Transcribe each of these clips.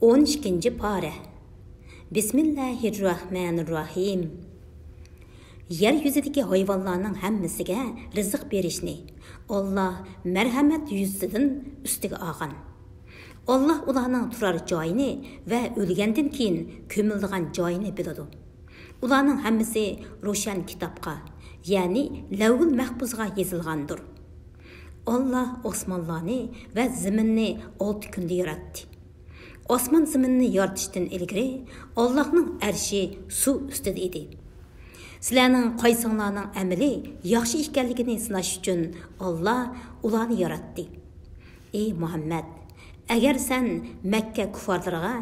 12. pare. Bismillahirrahmanirrahim. Yer yüzüdeki hayvanlarning hammasiga rizq berishni Allah merhamet yüzüdün üstüge olgan. Allah ularning turar joyini va o'lgandan keyin ko'miladigan joyini biladi. Ularning hammasi ro'shan kitobga, ya'ni Lavhul Mahfuzga yozilgandir. Allah osmonlarni va zaminni 6 kunda yaratdi. Osman zaminni yaratishdan ilgari Allohning arshi suv ustida edi. Sizlarning qaysinglarning amali yaxshi ekanligini sinash uchun Allah ularni yaratdi. Ey Muhammad, agar sen Makka kuffarlariga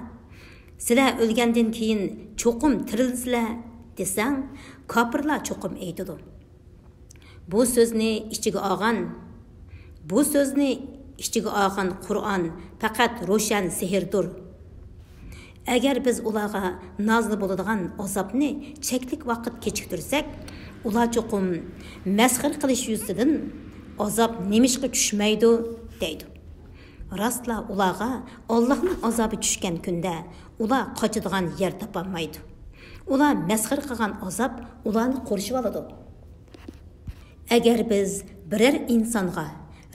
sizlar o'lgandan keyin cho'qim tirilsizlar desang, kofirlar cho'qim aytadi. Bu so'zni ichiga olgan Qur'on faqat ro'shan sehrdir. Agar biz ularga nozil bo'ladigan azobni cheklik vaqt kechiktirsak, ular cho'qim masxir qilish yuzidan azob nemishga tushmaydi deydi. Rastla ularga Allohning azobi tushgan kunda ular qochadigan yer topolmaydi. Ular masxir qilgan azob ularni qo'rishib oladi. Agar biz biror insonga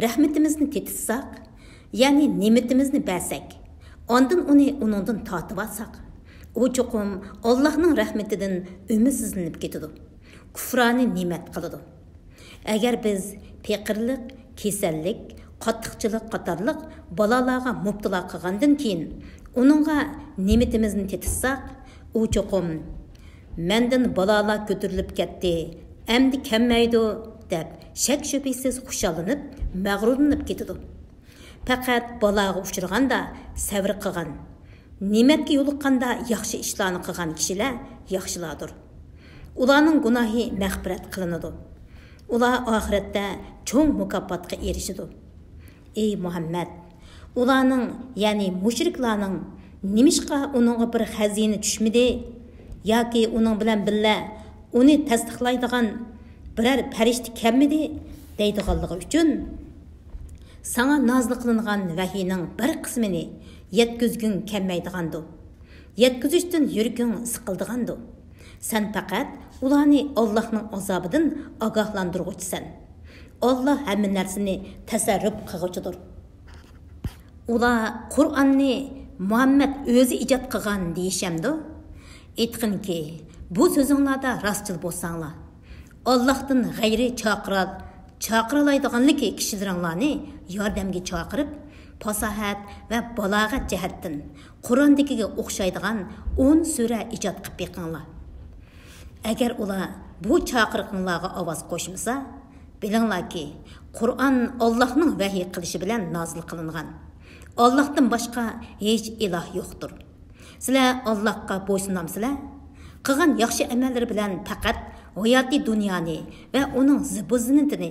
rahmatimizni tetitsak, ya'ni ne'matimizni bersak, ondan uningdan tortib olsak, u cho'qim Allohning rahmatidan umidsizlanib ketadi. Kufrani ne'mat qiladi. Agar biz faqirlik, kasallik, qattiqchilik qatorliq balolarga mubtalo qilgandan keyin uningga ne'matimizni tetitsak, u cho'qim mendan balolar ko'tarilib ketdi, endi kelmaydi deb shak shubhasiz xushallanib, mag'rurlanib ketadi. Faqat baloga uchraganda sabr qilgan, ne'matga yo'liqqanda yaxshi ishlarni qilgan kishilar yaxshilardir. Ularning gunohi mag'firat qilinadi. Ular oxiratda cho'ng mukofotga erishadi. Ey Muhammad, ularning, ya'ni mushriklarning nimishqa uningga bir xazina tushmidi yoki uning bilan birga uni tasdiqlaydigan biror farishta kelmidi deydiganligi uchun sana nazil qilingan vahiyning bir qismini yetkizgin kelmaydigandu. Yetkizishdan yurging siqildigandu. Sen faqat ularni Allohning azobidan ogohlantiruvchisan. Allah hamma narsani tasarruf qiluvchidir. Ular Qur'onni Muhammad o'zi ijod qilgan deyishamdi. Aytqinki, bu so'zinglarda rostchil bo'lsanglar, Allohdan g'ayri chaqiralaydiganligi kishilaringlarni yordamga chaqirib, fasohat va balog'at jihatdan Qur'ondagiga o'xshaydigan 10 sura ijod qilib beqinglar. Agar ular bu chaqiriqlarga ovoz qo'shmasa, bilinglarki, Qur'on Allohning vahiy qilishi bilan nozil qilingan. Allohdan boshqa hech iloh yo'qdir. Sizlar Allohga bo'ysunamsizlar? Qilgan yaxshi amallar bilan faqat hayoti dunyoni va uning zibu-zinatini,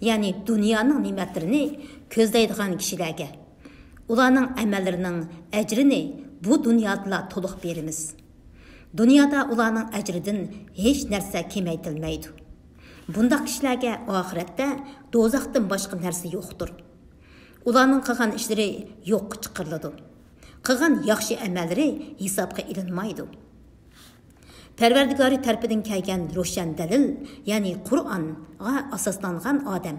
ya'ni dunyoning ne'matlarini ko'zlaydigan kishilarga ularning amallarining ajrini bu dunyoda to'liq beramiz. Dunyoda ularning ajridan hech narsa kamaytirilmaydi. Bundaq kishilarga oxiratda do'zaxdan boshqa narsa yo'qdir. Ularning qilgan ishlari yo'qqa chiqariladi. Qilgan yaxshi amallari hisobga ilinmaydi. Parvardigori tarafidan kelgan ro'shan dalil, ya'ni Qur'onga asoslangan odam,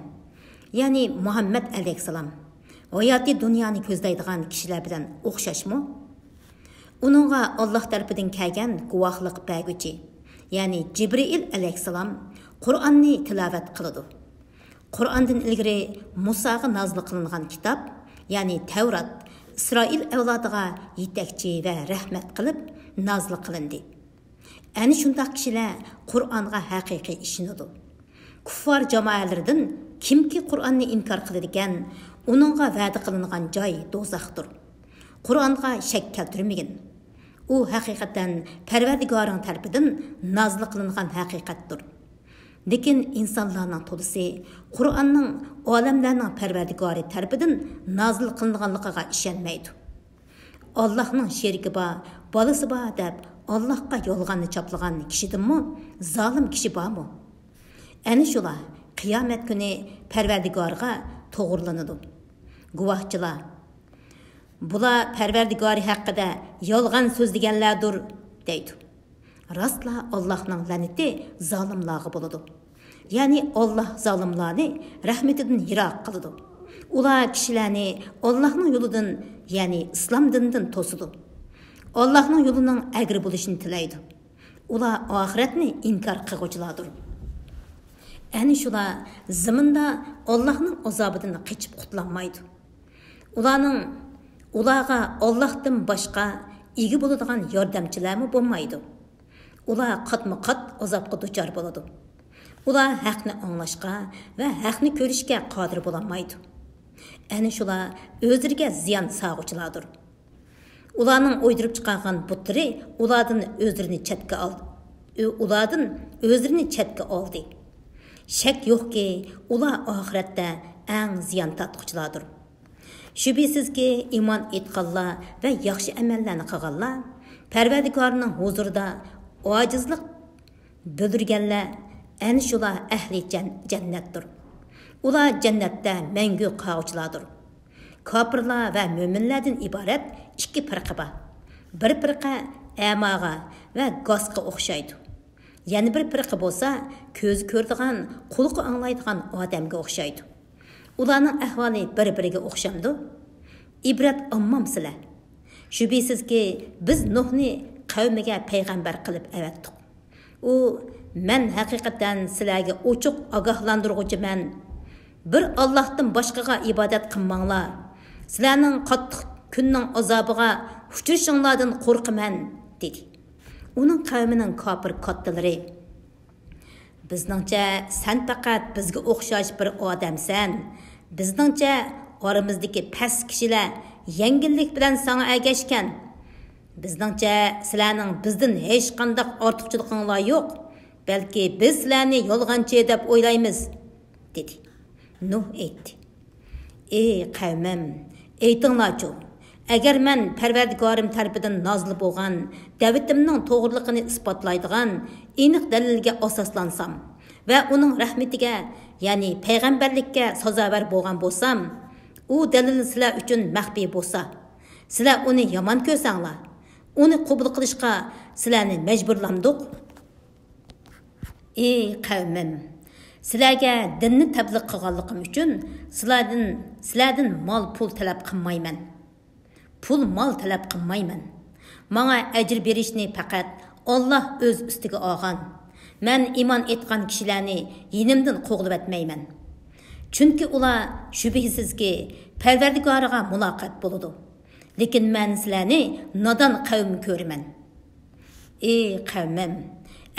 ya'ni Muhammad alayhisalom, hayoti dunyoni ko'zlaydigan kishilar bilan o'xshashmi? Uningga Alloh tarafidan kelgan guvohlik berguchi, ya'ni Jibril alayhisalom Qur'onni tilovat qiladi. Qur'ondan ilgari Musoga nozil qilingan kitob, ya'ni Tavrat, Isroil avlodiga yetakchi va rahmat qilib nozil qilindi. Ani shundaq kishilar Qur'onga haqiqiy ishonadi. Kuffar jamoalaridan kimki Qur'onni inkor qiladigan, uningga va'da qilingan joy do'zaxdir. Qur'onga shak keltirmagin. U haqiqatan Parvardigoring tarafidan nozil qilingan haqiqatdir. Lekin insonlarning to'lisi Qur'onning olamlarning Parvardigori tarafidan nozil qilinganligiga ishonmaydi. Allohning sherigi bor, bolasi bor deb Allahqa yolg'onni choplagan kishidinmi, zolim kishi bormi? Ana shular qiyomat kuni Parvardigorga to'g'rilanadi. Guvohchilar, Bular Parvardigori haqida yolg'on so'zlaganlardir, deydi. Rastla Allohning la'nati zolimlarga bo'ladi. Ya'ni Alloh zolimlarni rahmetidan yiroq qiladi. Ular kishilarni Allohning yo'lidan, ya'ni islom dinidan to'sidi. Allohning yo'lining agri bo'lishini tilaydi. Ular oxiratni inkor qiluvchilardir. Ani shular zaminda Allohning azobidan qochib qutlanmaydi. Ularga Allohdan boshqa ega bo'ladigan yordamchilarmi bo'lmaydi. Ular qatma-qat azobga duchor bo'ladi. Ular haqni anglashga va haqni ko'rishga qodir bo'lolmaydi. Ani shular o'zlariga ziyon sog'uvchilardir. Ularning o'ydirib chiqargan butlari ulardan o'zlarini chetga oldi. Shak yo'qki, ular oxiratda eng ziyon tortquchilardir. Shubhisizki, iymon etganlar va yaxshi amallarni qilganlar Parvardigorning huzurida ojizlik bildirganlar ana shular ahli jannatdir. Ular jannatda mangu qoluvchilardir. Kofirlar va mo'minlardan iborat ikki firqa bor. Bir firqa amaga va g'osga o'xshaydi. Yana bir firqa bo'lsa, ko'z ko'radigan, quloqi anglaydigan odamga o'xshaydi. Ularning ahvoli bir-biriga o'xshamdi. Ibrat olmamsizlar. Shubhisizki, biz Nuhni qavmiga payg'ambar qilib avatdik. Men haqiqatan sizlarga ochiq ogohlantiruvchiman. Bir Allohdan boshqaga ibodat qilmanglar. Sizlarning qattiq kunning azobiga uchrashinglardan qo'rqaman, dedi. Uning qavmining kofir kattalari: "Bizningcha sen faqat bizga o'xshash bir odamsan. Bizningcha oramizdagi past kishilar yengillik bilan sana ergashgan. Bizningcha sizlarning bizdan hech qanday ortiqchiliginglar yo'q. Balki biz sizlarni yolg'onchi deb o'ylaymiz", dedi. Nuh aytdi: "Ey qavmim, aytinglarchi, agar men Parvardigorim tarafidan nozil bo'lgan da'vatimning to'g'riligini isbotlaydigan aniq dalilga asoslansam va uning rahmatiga, ya'ni payg'ambarlikka sazovor bo'lgan bo'lsam, u dalil sizlar uchun maxfiy bo'lsa, sizlar uni yomon ko'rsanglar, uni qabul qilishga sizlarni majburlamdik. Ey qavmim, sizlarga dinni tabliq qilganligim uchun sizlardan mol-pul talab qilmayman. Pul-mol talab qilmayman. Menga ajr berishni faqat Alloh o'z ustiga olgan. Men iymon etgan kishilarni yinimdan qo'g'lab etmayman. Chunki ular shubhisizki Parvardigoriga muloqot bo'ladi. Lekin men sizlarni nodon qavm ko'raman. Ey qavmim,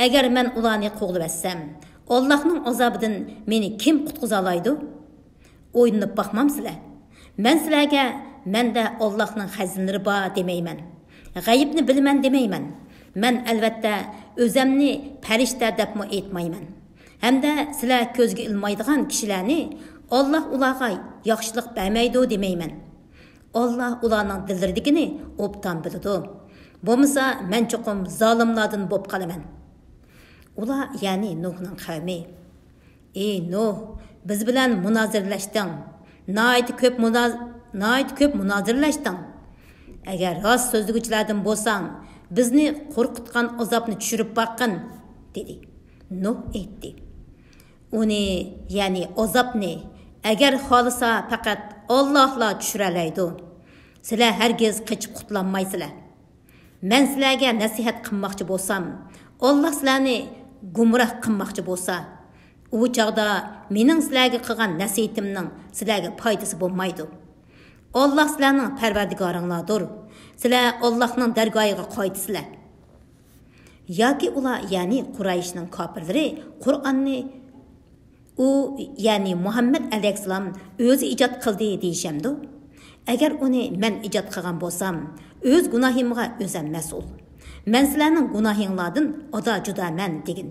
agar men ularni qo'g'lab etsam, Allohning azobidan meni kim qutqiza oladi? O'yinib boqmamsizlar. Men sizlarga menda Allohning xazinalari bor demayman. G'ayibni bilman demayman. Men albatta o'zimni farishta deb aytmayman. Hamda sizlar ko'zga ilmaydigan kishilarni Alloh ularga yaxshilik bermaydi demayman. Alloh ularning dillaridigini obdan biladi. Bo'lmasa men cho'qim zolimlardan bo'lib qolaman." Ular, ya'ni Nuhning qavmi: "Ey Nuh, biz bilan munozirlashding. Nayt ko'p munozirlashding. Agar rost so'zlaguvchilardan bo'lsang, bizni qo'rqitgan azobni tushirib boqqin", dedi. Nuh aytdi: "Uni, ya'ni azobni agar xolisa faqat Allohla tushira oladi. Sizlar hargiz qochib qutlanmaysizlar. Men sizlarga nasihat qilmoqchi bo'lsam, Alloh sizlarni gumroh qilmoqchi bo'lsa, u chaqda mening sizlarga qilgan nasihatimning sizlarga foydasi bo'lmaydi. Alloh sizlarning Parvardigoringlardir. Sizlar Allohning dargohiga qaytsizlar." Yoki ular, ya'ni Qurayshning kofirlari Qur'onni ya'ni Muhammad alayhissalom o'zi ijod qildi deyishamdi. Agar uni men ijod qilgan bo'lsam, o'z gunohimga o'zim mas'ul. Men sizlarning gunohinglardan judaman degan.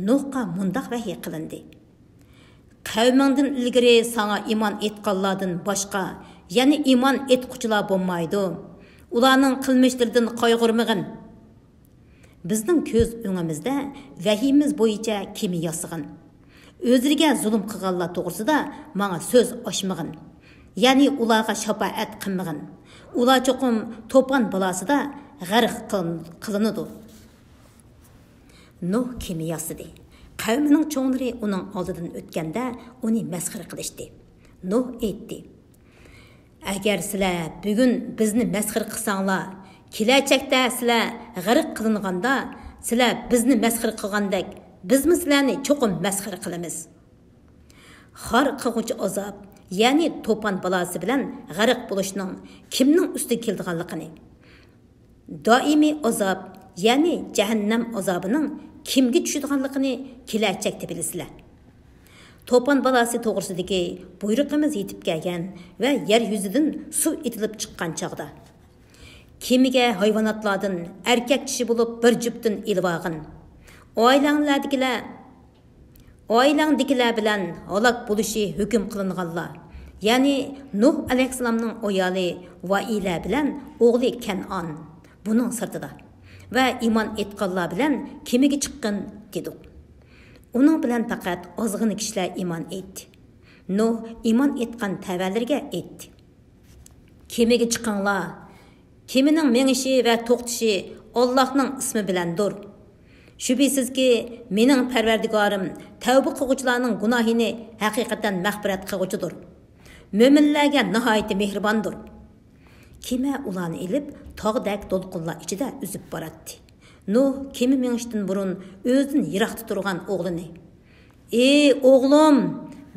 Nuhqa mundaq vahiy qilindi: "Qavmingdan ilgari sana iymon etganlardan boshqa, ya'ni iymon etquchilar bo'lmaydi. Ularning qilmishlaridan qayg'urmag'in. Bizning ko'z o'ngimizda vahiyimiz bo'yicha kimi yasig'in. O'zlariga zulm qilganlar to'g'risida menga so'z ochmag'in. Ya'ni ularga shafaat qilmag'in. ular cho'qim to'pon balasida g'arq qilinadi. Nuh kimyosidi. Qavmining cho'nglari uning oldidan o'tganda uni masxara qilishdi. Nuh aytdi: "Agar sizlar bugun bizni masxara qilsanglar, kelajakda sizlar g'arq qilinganda, sizlar bizni masxara qilgandek, biz sizlarni cho'qim masxara qilamiz." Xor qilg'uchi azob, ya'ni to'pon balasi bilan g'arq bo'lishning kimning ustiga keldiganligini, doimiy azob, ya'ni jahannam azobining kimga tushadiganligini kelajakda bilasizlar. To'pon balasi to'g'risidagi buyruqimiz yetib kelgan va yer yuzidan suv etilib chiqqan chog'da kemiga hayvonotlardan erkak kishi bo'lib bir juftdan ilib olg'in. Oilangdagilar bilan halok bo'lishi hukm qilinganlar, ya'ni Nuh alayhissalomning ayoli Vaila bilan o'g'li Kanon buning sirtida va iymon etganlar bilan kemiga chiqqin dedik. Uning bilan faqat ozg'ina kishilar iymon etdi. Nuh iymon etgan tavallarga aytdi: "Kemiga chiqinglar. Kemining mengishi va to'xtishi Allohning ismi bilandir. Shubhisizki, mening Parvardigorim tavba qiluvchilarning gunohini haqiqatan mag'firat qiluvchidir. Mo'minlarga nihoyat mehribondir." Kema ularni ilib tog'dak to'lqinlar ichida uzib boradi. Nuh kema mengishdan burun o'zidan yiroqda turgan o'g'lini: "Ey o'g'lim,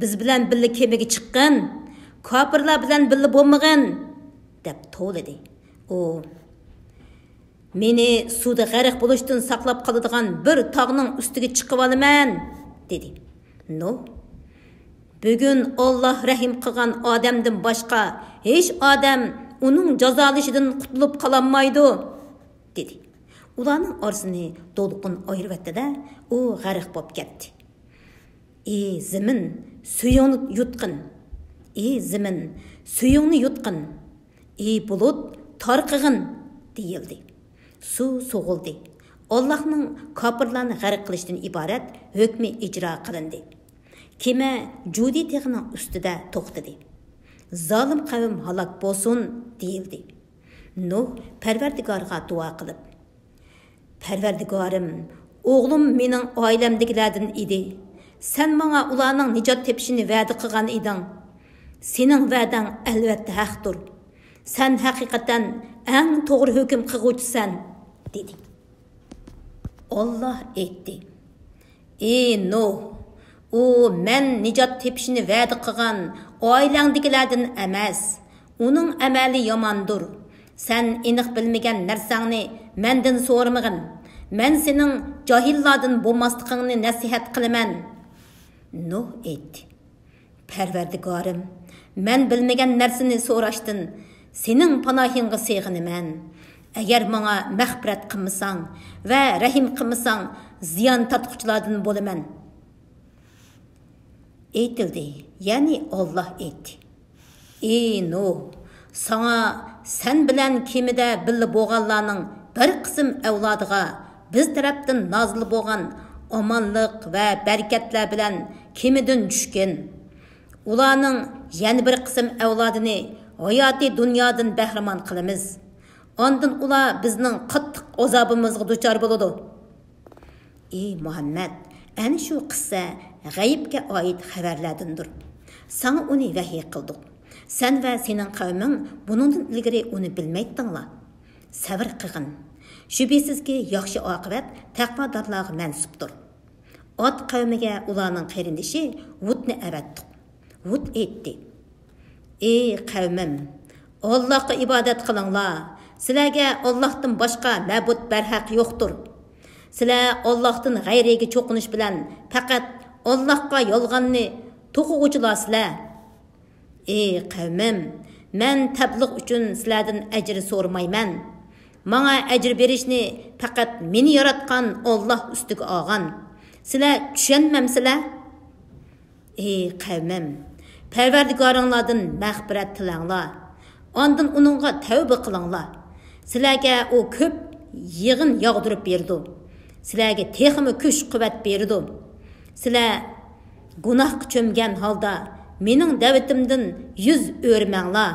biz bilan birga kemaga chiqqin, kofirlar bilan birga bo'lmag'in" deb to'ladi. O "Meni suvda g'arq bo'lishdan saqlab qoladigan bir tog'ning ustiga chiqib olaman" dedi. Nuh: "Bugun Alloh rahim qilgan odamdan boshqa hech odam uning jazolashidan qutulib qololmaydi" dedi. Ularning orasini to'lqin ayirib etdi-da, u g'arq bo'lib ketdi. "Ey zamin, suyingni yutqin. Ey zamin, suyingni yutqin. Ey bulut, tarqig'in" deyildi. Suv so'g'ildi. Allohning kofirlarni g'arq qilishdan iborat hukmi ijro qilindi. Kema Judi teg'ining ustida to'xtadi. "Zolim qavm halok bo'lsin" deyildi. Nuh Parvardigorga duo qilib: "Parvardigorim, o'g'lim mening oilamdagilardan edi. Sen menga ularning nijot tepishini va'da qilgan eding. Sening va'dang albatta haqdir. Sen haqiqatan eng to'g'ri hukm qilguvchisan" dedi. Alloh aytdi: "Ey Nuh, u men nijot tepishini va'da qilgan oilangdagilardan emas. Uning amali yomondir. Sen aniq bilmagan narsangni mendan so'ramag'in. Men sening johillardan bo'lmasligingni nasihat qilaman." Nuh aytdi: "Parvardigorim, men bilmagan narsani so'rashdan sening panohingga sığınaman. Agar menga mag'firat qilmasang va rahim qilmasang, ziyon tortquchilardan bo'laman." Aytildi, ya'ni Alloh aytdi: "Ey Nuh, sana sen bilan kemida birga bo'lganlarning bir qism avlodiga biz tarafdan nozil bo'lgan omonlik va barakatlar bilan kemidan tushgan. Ularning yana bir qism avlodini hayoti dunyodan bahramon qilamiz. Ondan ular bizning qattiq azobimizga duchor bo'ladi." Ey Muhammad, ana shu qissa g'aybga oid xabarlardandir. Sana uni vahiy qildik. Sen va sening qavming buningdan ilgari uni bilmaydinglar. Sabr qilgin. Shubhisizki, yaxshi oqibat taqvodorlarga mansubdir. Ot qavmiga ularning qarindishi Hudni avatdik. Hud aytdi: "Ey qavmim, Allohga ibodat qilinglar. Sizlarga Allohdan boshqa ma'bud barhaq yo'qdir. Sizlar Allohdan g'ayriga cho'qinish bilan faqat Allohga yolg'onni to'quvchilarsizlar. Ey qavmim, men tabliğ uchun sizlardan ajr so'ramayman. Menga ajr berishni faqat meni yaratgan Alloh ustiga olgan. Sizlar tushunmamsizlar? Ey qavmim, Parvardigoringlardan mag'firat tilanglar. Ondan uningga tavba qilinglar. Sizlarga u ko'p yig'in yog'dirib berdi. Sizlarga texmi kuch-quvvat berdi. Sizlar gunohga cho'mgan holda mening da'vatimdan yuz o'rmanglar."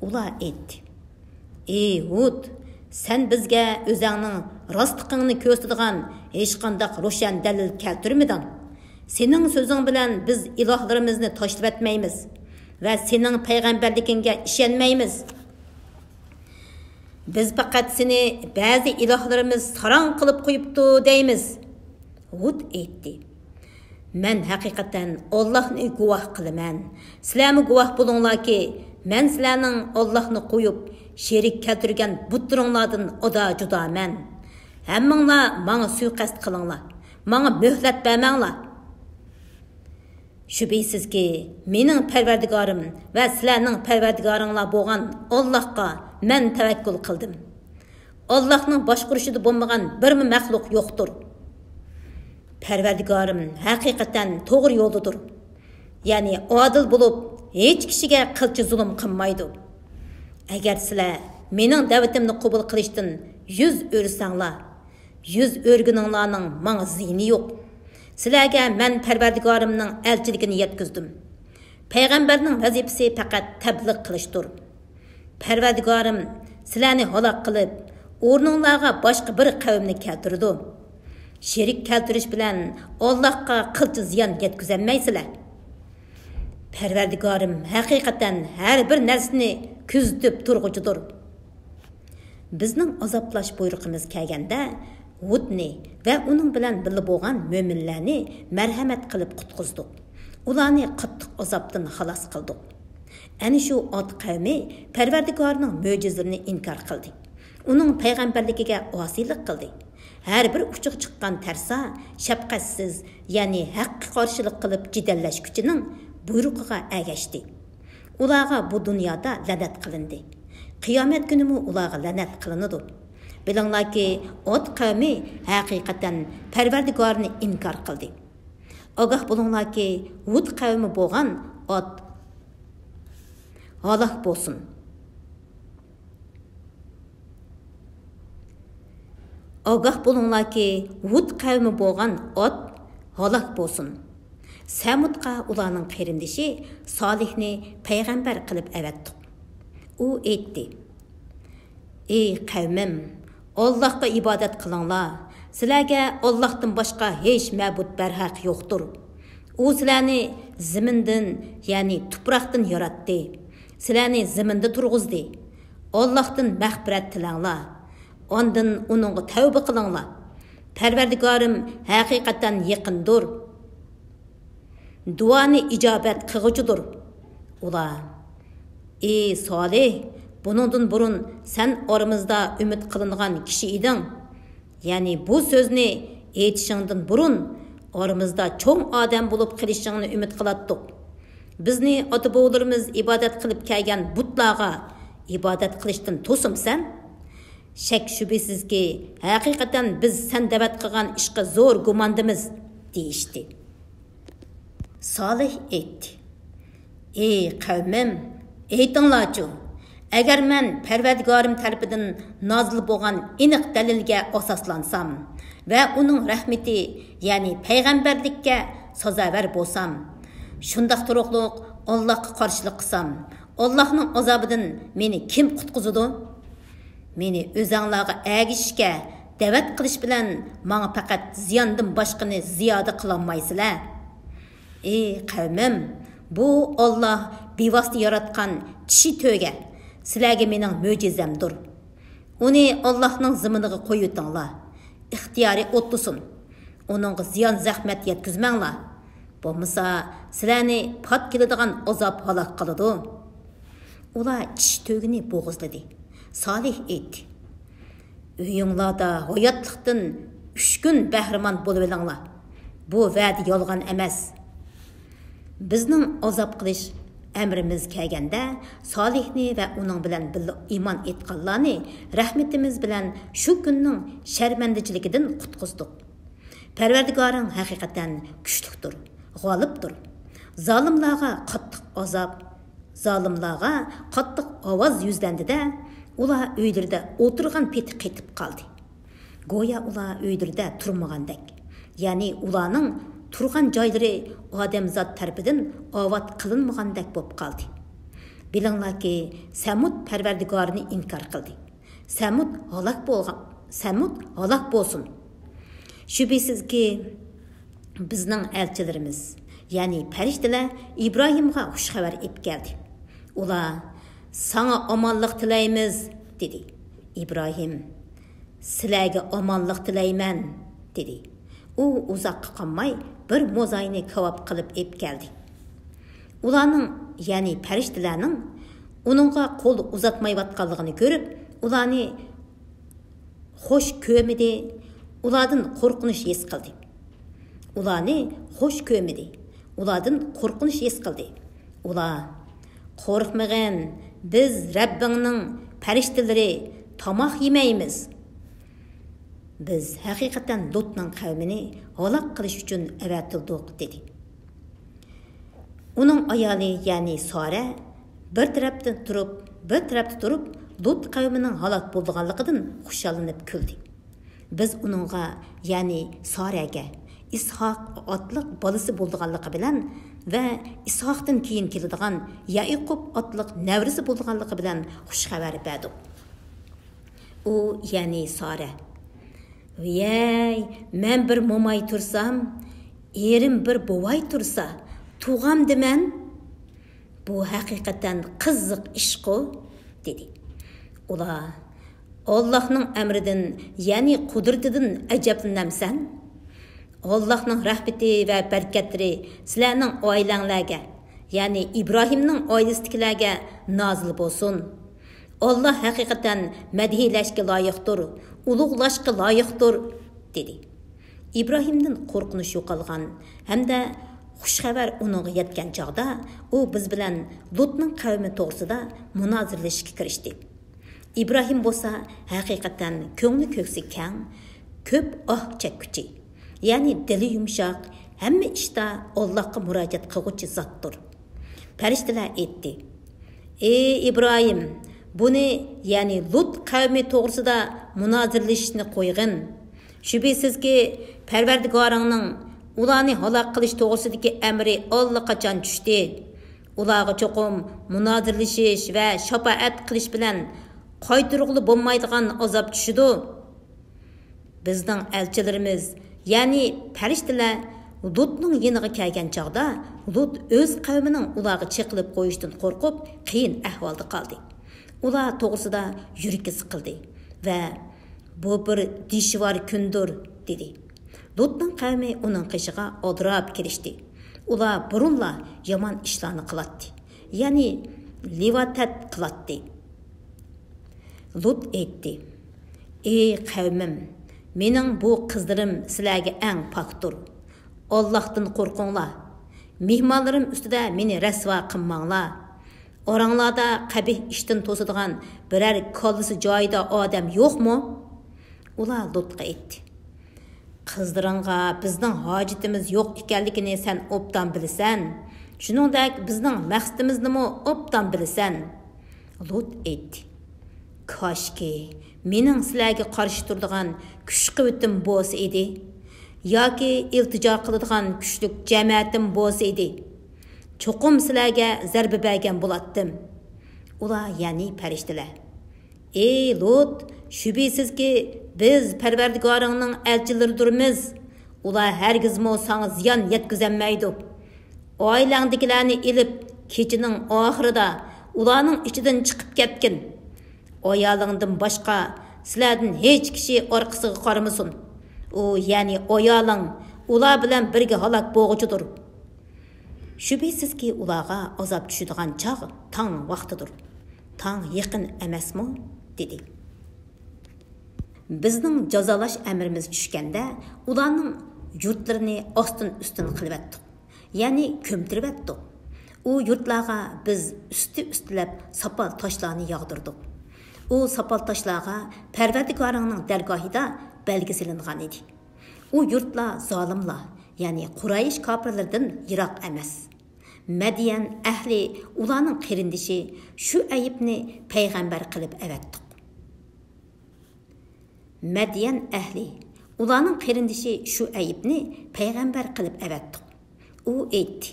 Ular aytdi: Ey Hud, sen bizga o'zingning rostligingni ko'rsatadigan hech qanday ro'shan dalil keltirmading. Sening so'zing bilan biz ilohlarimizni tashlab etmaymiz va sening payg'ambarligingga ishonmaymiz. Biz faqat seni ba'zi ilohlarimiz saron qilib qo'yibdi deymiz. Hud aytdi: Men haqiqatan Allohni guvoh qilaman. Sizlarmi guvoh bo'linglarki, men sizlarning Allohni qo'yib sherik keltirgan butlaringlardan oda judaman. Hammanglar menga suiqasd qilinglar. Menga muhlat bermanglar. Şübhəsizki, mening Parvardigorim va sizlarning Parvardigoringlar bo'lgan Allohga men tavakkul qildim. Allohning boshqarishida bo'lmagan birmi maxluq yo'qdir. Parvardigorim haqiqatan to'g'ri yo'ldadir. Ya'ni adil bo'lib, hech kishiga qilchi zulm qilmaydi. Agar sizlar mening da'vatimni qabul qilishdan yuz o'rsanglar, yuz o'rguninglarning menga ziyni yo'q. Sizlarga men Parvardigorimning elchiligini yetkizdim. Payg'ambarning vazifasi faqat tabliğ qilishdir. Parvardigorim sizlarni halok qilib, o'rninglarga boshqa bir qavmni keltirdi. Sherik keltirish bilan Allohga qilchi ziyon yetkazolmaysizlar. Parvardigorim haqiqatan har bir narsani kuzatib turg'uchidir. Bizning azoblash buyrug'imiz kelganda Hudni va uning bilan birga bo'lgan mo'minlarni marhamat qilib qutqizdik. Ularni qattiq azobdan xalos qildik. Ana shu Ad qavmi Parvardigorning mo'jizalarini inkor qildi. Uning payg'ambarligiga osiylik qildi. Har bir uchuq chiqqan tarsa shafqatsiz, ya'ni haqqa qarshilik qilib jidallashguchining buyrug'iga ergashdi. Ularga bu dunyoda la'nat qilindi. Qiyomat kunimi ularga la'nat qilinadi. Bilinglarki, Ad qavmi haqiqatan Parvardigorni inkor qildi. Ogoh bo'linglarki, Hud qavmi bo'lgan Ad halok bo'lsin. Ogoh bo'linglarki, Hud qavmi bo'lgan Ad halok bo'lsin. Samudga ularning qarindishi Solihni payg'ambar qilib avatdi. U aytdi: Ey qavmim, Allohga ibodat qilinglar. Sizlarga Allohdan boshqa hech ma'bud barhaq yo'qdir. U sizlarni zamindan, ya'ni tuproqdan yaratdi. Sizlarni zaminda turg'izdi. Allohdan mag'firat tilanglar. Ondan uningga tavba qilinglar. Parvardigorim haqiqatan yaqindir. Duoni ijobat qilguchidir. Ular: Ey Solih, buningdan burun sen oramizda umid qilingan kishi eding. Ya'ni bu so'zni aytishingdan burun oramizda cho'ng odam bo'lib qilishingni umid qilatdik. Bizni ota-bobolarimiz ibodat qilib kelgan butlarga ibodat qilishdan to'simsan? Shak shubhisizki, haqiqatan biz sen da'vat qilgan ishga zo'r gumondimiz, deyishdi. Solih aytdi: Ey qavmim, aytinglarchu, agar men Parvardigorim tarafidan nozil bo'lgan aniq dalilga asoslansam va uning rahmati, ya'ni payg'ambarlikka sazovar bo'lsam, shundaq turuqliq Allohga qarshilik qilsam, Allohning azobidan meni kim qutqizadi? Meni o'zinglarga agishishga da'vat qilish bilan menga faqat ziyondan boshqani ziyoda qilolmaysizlar. Ey qavmim, bu Alloh bevosita yaratgan kishi to'ga sizlarga mening mo'jizamdir. Uni Allohning ziminiga qo'yutinglar. İxtiyari o'tlisin. Uningga ziyon zahmat yetkazmanglar. Bo'lmasa sizlarni pat keladigan azob halok qiladi. Ular kishi to'gini bo'g'izladi. Solih aytdi: Uyinglarda hayotlikdan 3 kun bahramand bo'lib olinglar. Bu va'da yolg'on emas. Bizning azob qilish emrimiz kelganda Solihni va uning bilan birga iymon etganlarni rahmatimiz bilan shu kunning sharmandachiligidan qutqizdik. Parvardigoring haqiqatan kuchlidir, g'olibdir. Zolimlarga qattiq ovoz yuzlandida ular uylarida o'tirgan peti qaytib qoldi. Go'yo ular uylarida turmagandek. Ya'ni ularning turgan joylari odamzod tarafidanovat qilinmagandek bo'lib qoldi. Bilinglarki, Samud Parvardigorini inkor qildi. Samud halok bo'lsin. Shubhisizki, bizning elchilarimiz, ya'ni farishtalar Ibrohimga xush xabar olib keldi. Ular sana omonlik tilaymiz dedi. Ibrohim, sizlarga omonlik tilayman dedi. U uzoqqa qolmay bir mo'zayni kavob qilib olib keldi. Ularning, ya'ni farishtalarning uningga qo'l uzatmayotganligini ko'rib, ularni xo'sh ko'midi, ulardan qo'rqinish his qildi. Ular qo'rqmag'in, biz Rabbingning farishtalari tamoq yemaymiz. Biz haqiqatan Lutning qavmini halok qilish uchun avatildik dedi. Uning ayoli, ya'ni Sora, bir tarafda turib Lut qavmining halok bo'lganligidan xushallanib kuldi. Biz uningga, ya'ni Soraga İshak otliq bolasi bo'lganligi bilan va Ishakdan keyin keladigan Yaqub otliq navrisi bo'lganligi bilan xush xabar berdik. U, ya'ni Sora, "Voy, men bir mo'may tursam, erim bir bovay tursa, tug'amdiman. Bu haqiqatan qiziq ish-ku", dedi. Ular, "Allohning amridan, ya'ni qudratidan ajablanamsan? Allohning rahmati va barakatlari sizlarning oilanglarga, ya'ni Ibrohimning oilasidagilarga nozil bo'lsin. Allah haqiqatan madhiyalashga loyiqdir, ulug'lashga loyiqdir", dedi. İbrahimdan qo'rqinish yo'qolgan hamda xushxabar uningga yetgan chog'da u biz bilan Lutning qavmi to'g'risida munozirlashga kirishdi. İbrahim bo'lsa haqiqatan ko'ngli ko'ksi kang, ko'p chekkuchi, ya'ni dili yumshoq, hamma ishda Allohga murojaat qiluvchi zotdir. Farishtalar aytdi: "Ey Ibrohim, buni, ya'ni Lut qavmi to'g'risida munozirlashishni qo'yg'in. Shubhisizki, Parvardigoringning ularni halok qilish to'g'risidagi amri allaqachon tushdi. Ularga cho'qim munozirlashish va shafaat qilish bilan qaytirug'li bo'lmaydigan azob tushidi. Bizning elchilarimiz, ya'ni farishtalar Lutning yeniga kelgan chog'da Lut o'z qavmining ularga cheqilib qo'yishdan qo'rqib, qiyin ahvolda qoldi. Ular to'g'risida yuragi siqildi va bu bir dishvar kundir, dedi. Lutning qavmi uning qishiga odrab kirishdi. Ular burunla yomon ishlarni qiladi, ya'ni livatat qiladi. Lut aytdi: "Ey qavmim, mening bu qizlarim sizlarga eng pokdir. Allohdan qo'rqinglar. Mehmonlarim ustida meni rasvo qilmanglar. Oranglarda qabih ishdan to'sadigan biror kollisi joyida odam yo'qmi?" Ular Lutga aytdi: "Qizlaringga bizning hojatimiz yo'q ekanligini sen obdan bilasan. Shuningdek bizning maqsadimizni obdan bilasan." Lut aytdi: "Koshki mening sizlarga qarshi turadigan kuch-quvvatim bo'lsa edi, yoki iltijo qiladigan kuchlik jamoatim bo'lsa edi, cho'qim sizlarga zarba bergan bo'lardim." Ular, ya'ni farishtalar: "Ey Lut, shubhisizki biz Parvardigoringning elchilaridirmiz. Ular hargizmo sana ziyon yetkazolmaydi. Oilangdagilarni ilib kechining oxirida ularning ichidan chiqib ketgin. Ayolingdan boshqa sizlardan hech kishi orqasiga qaramasin. U, ya'ni ayoling ular bilan birga halok bo'lguchidir. Shubhisizki ularga azob tushadigan chog' tong vaqtidir. Tong yaqin emasmi?" dedi. Bizning jazolash amrimiz tushganda ularning yurtlarini ostin-ustin qilib etdik, ya'ni ko'mtirib etdik. U yurtlarga biz ustilab sopol toshlarni yog'dirdik. U sopol toshlarga Parvardigoringning dargohida belgi silingan edi. U yurtlar zolimlar, ya'ni Quraysh kofirlardan yiroq emas. Madiyan ahli ularning qarindishi shu ayibni payg'ambar qilib avatdi. Madiyan ahli ularning qarindishi shu ayibni payg'ambar qilib avatdi. U aytdi: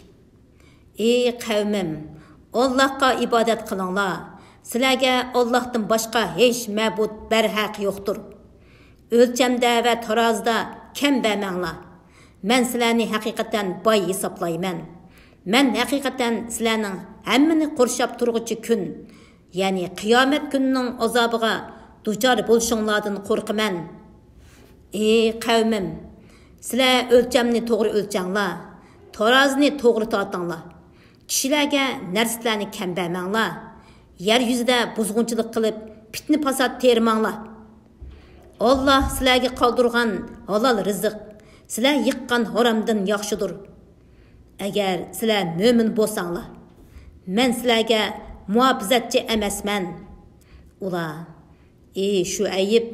"Ey qavmim, Allahqa ibodat qilinglar. Sizlarga Allohdan boshqa hech ma'bud barhaq yo'qdir. O'lchamda va tarozda kam bermanglar. Men sizlarni haqiqatan boy hisoblayman. Men haqiqatan sizlarning hammani qurshab turg'uchi kun, ya'ni qiyomat kunining azobiga duchor bo'lishinglardan qo'rqaman. Ey qavmim, sizlar o'lchamni to'g'ri o'lchanglar, tarozni to'g'ri tortinglar. Kishilarga narsalarni kam bermanglar. Yer yuzida buzg'unchilik qilib, fitna fasod termanglar. Allah sizlarga qoldirgan halol rizq, sizlar yiqqan haromdan yaxshidir. Agar sizlar mo'min bo'lsanglar, men sizlarga muhofizatchi emasman. Ular, ey shu ayib,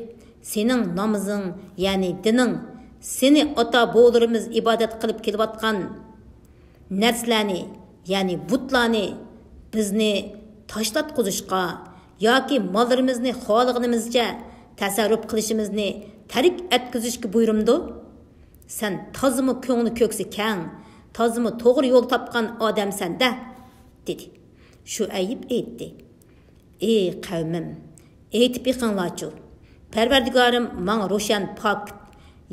sening namozing, ya'ni dining, seni ota boğlarımız ibadet qilib kelayotgan narsalarni, ya'ni butlarni bizni tashlatqizishga yoki mollarimizni xohlaganimizcha tasarruf qilishimizni tarik etkizishga buyurumdi. Sen tozimi ko'ngli ko'ksi kang, tozimi to'g'ri yo'l topgan odamsan-da, dedi. Shu ayib aytdi. Ey qavmim, aytib yiqinglarchu. Parvardigorim menga ro'shan pok,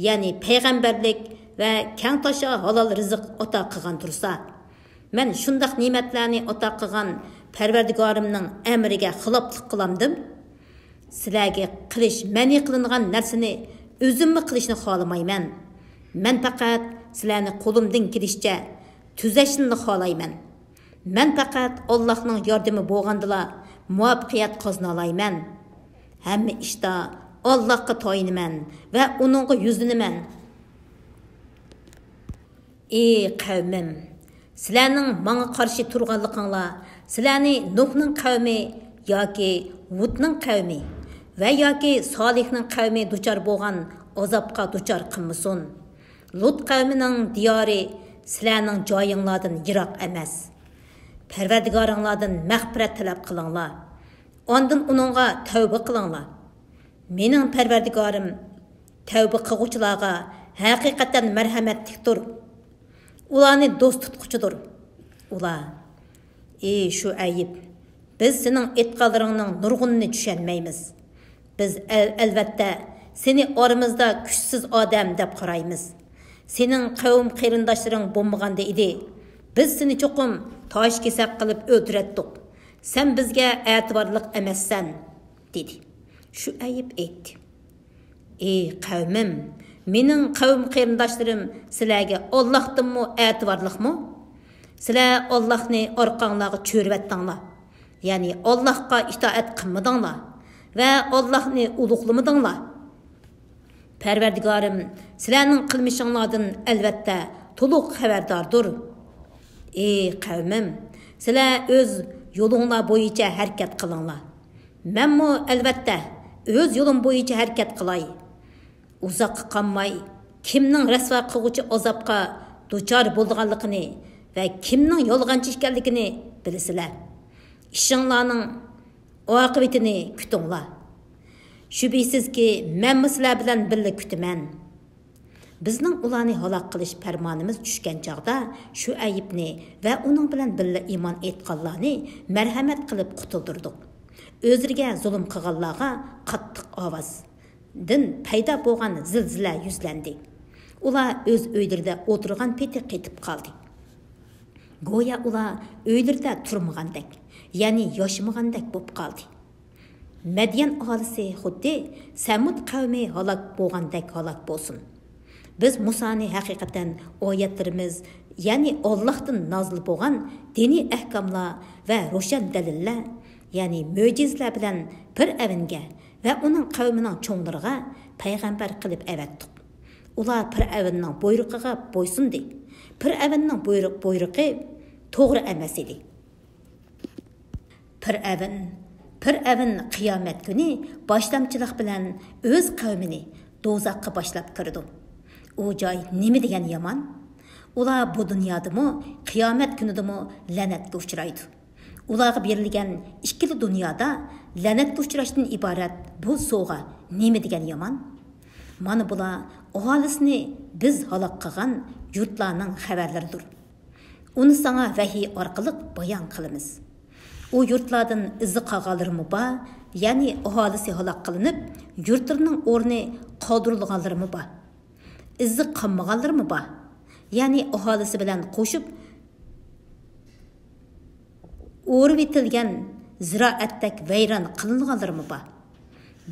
ya'ni payg'ambarlik va kang tasha halol rizq ata qilgan tursa, men shundaq ne'matlarni ata qilgan Parvardigorimning amriga xiloflik qilamdim. Sizlarga qilish ma'ni qilingan narsani o'zimmi qilishni xohlamayman. Men faqat sizlarni qo'limdan kelishcha tuzashni xohlayman. Men faqat Allohning yordami bo'lgandila muvaffaqiyat qozona olayman. Hamma ishda Allohga toyinaman va uningga yuzlanaman. Ey qavmim, sizlarning menga qarshi turganliginglar, sizlarni Nuhning qavmi yoki Hudning qavmi va yoki Solihning qavmi duchor bo'lgan azobga duchor qilmasin. Lut qavmining diyori sizlarning joyinglardan yiroq emas. Parvardigoringlardan mag'firat talab qilinglar. Ondan uningga tavba qilinglar. Mening Parvardigorim tavba qilguvchilarga haqiqatan marhamatlikdir. Ularni do'st tutquchidir. Ular, ey shu ayib, biz sening etqalaringning nurg'unini tushunmaymiz. Biz albatta seni oramizda kuchsiz odam deb qaraymiz. Sening qavm qarindoshlaring bo'lmaganda edi. Biz seni cho'qim tosh kesak qilib o'ldiratdik. Sen bizga e'tiborliq emassan, dedi. Shu ayib aytdi. Ey qavmim, mening qavm qarindoshlarim sizlarga Allohdanmi e'tiborliqmi? Sizlar Allohni orqanglarga cho'rivatdinglar. Ya'ni Allohga itoat qilmadinglar va Allohni ulug'lamadinglar. Parvardigorim sizlarning qilmishinglardan albatta to'liq xabardordir. Ey qavmim, sizlar o'z yo'linglar bo'yicha harakat qilinglar. Menmo albatta o'z yo'lim bo'yicha harakat qilay. Uzoqqa qolmay, kimning rasvo qilguvchi azobga duchor bo'lganligini va kimning yolg'onchi ekanligini bilasizlar. İşinlarning oqibatini kutinglar. Shubhisizki, men sizlar bilan birga kutaman. Bizning ularni halok qilish farmonimiz tushgan chaqda shu ayibni va uning bilan birga iymon etganlarni marhamat qilib qutuldirdik. O'zlariga zulm qilganlarga qattiq ovozdan paydo bo'lgan zilzila yuzlandi. Ular o'z uylarida o'tirgan peti qetib qoldi. Go'yo ular uylarida turmagandek, ya'ni yoshmagandek bo'lib qoldi. Madyan aholisi xuddi Samud qavmi halok bo'lgandek halok bo'lsin. Biz Musoni haqiqatan oyatlarimiz, ya'ni Allohdan nozil bo'lgan diniy ahkomlar va ro'shan dalillar, ya'ni mo'jizalar bilan Fir'avnga va uning qavmining cho'nglariga payg'ambar qilib avatdik. Ular Fir'avnning buyrug'iga bo'ysundi. Fir'avnning buyrug'i to'g'ri emas edi. Fir'avn qiyomat kuni boshlamchilik bilan o'z qavmini do'zaxga boshlab kirdi. U joy nima degan yomon? Ular bu dunyodami, qiyomat kunidami la'natga uchraydi. Ularga berilgan ikkili dunyoda la'natga uchrashdan iborat bu sovg'a nima degan yomon? Mana bular aholisini biz halok qilgan yurtlarning xabarlaridir. Uni sana vahiy orqali bayon qilamiz. u yurtlardan izi qolganlarmi bor, ya'ni aholisi halok qilinib, yurtlarining o'rni qoldirilganlarmi bor. Izi qolmaganlarmi bor, ya'ni aholisi bilan qo'shib o'rib etilgan ziroatdak vayron qilinganlarmi bor.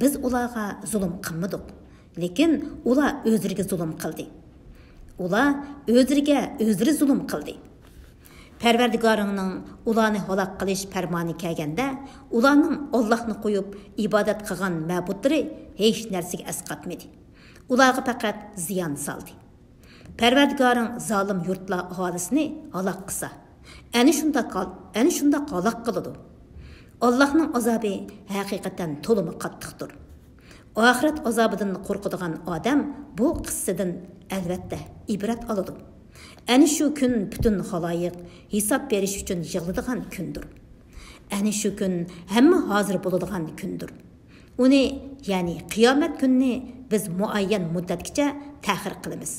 Biz ularga zulm qilmadik, lekin ular o'zlariga zulm qildi. Ular o'zlariga o'zlari zulm qildi. Parvardigoringning ularni halok qilish farmoni kelganda, ularning Allohni qo'yib ibodat qilgan ma'buddlari hech narsaga asqatmadi. Ularga faqat ziyon soldi. Parvardigoring zolim yurtlar aholisini halok qilsa, ana shunda halok qiladi. Allohning azobi haqiqatan to'limi qattiqdir. Oxirat azobidan qo'rqadigan odam bu qissadan albatta ibrat oladi. Ana shu kun butun xaloyiq hisob berish uchun yig'iladigan kundir. Ana shu kun hamma hozir bo'ladigan kundir. Uni, ya'ni qiyomat kunini biz muayyan muddatgacha ta'xir qilamiz.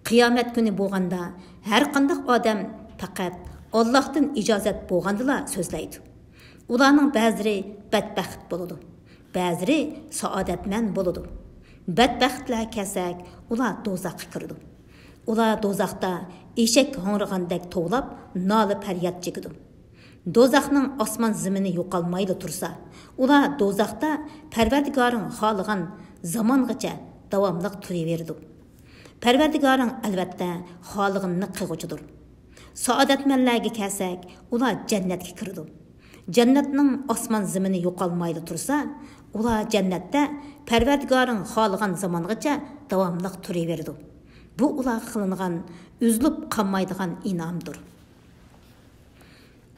Qiyomat kuni bo'lganda har qanday odam faqat Allohdan ijozat bo'lgandila so'zlaydi. Ularning ba'zilari badbaxt bo'ladi, ba'zilari saodatmand bo'ladi. Badbaxtlar kelsak, ular do'zaxga kiradi. Ular do'zaxda eshak hong'irgandek to'lab, nola faryod chekidi. Do'zaxning osmon zimini yo'qolmaydi tursa, ular do'zaxda Parvardigoring xohlagan zamongacha davomli turaverdi. Parvardigoring albatta xohlaganini qilguchidir. Saodatmanlarga kelsak, ular jannatga kirdi. Jannatning osmon zimini yo'qolmaydi tursa, ular jannatda Parvardigoring xohlagan zamongacha davomli turaverdi. Bu ularga qilingan üzülüp qolmaydigan inomdir.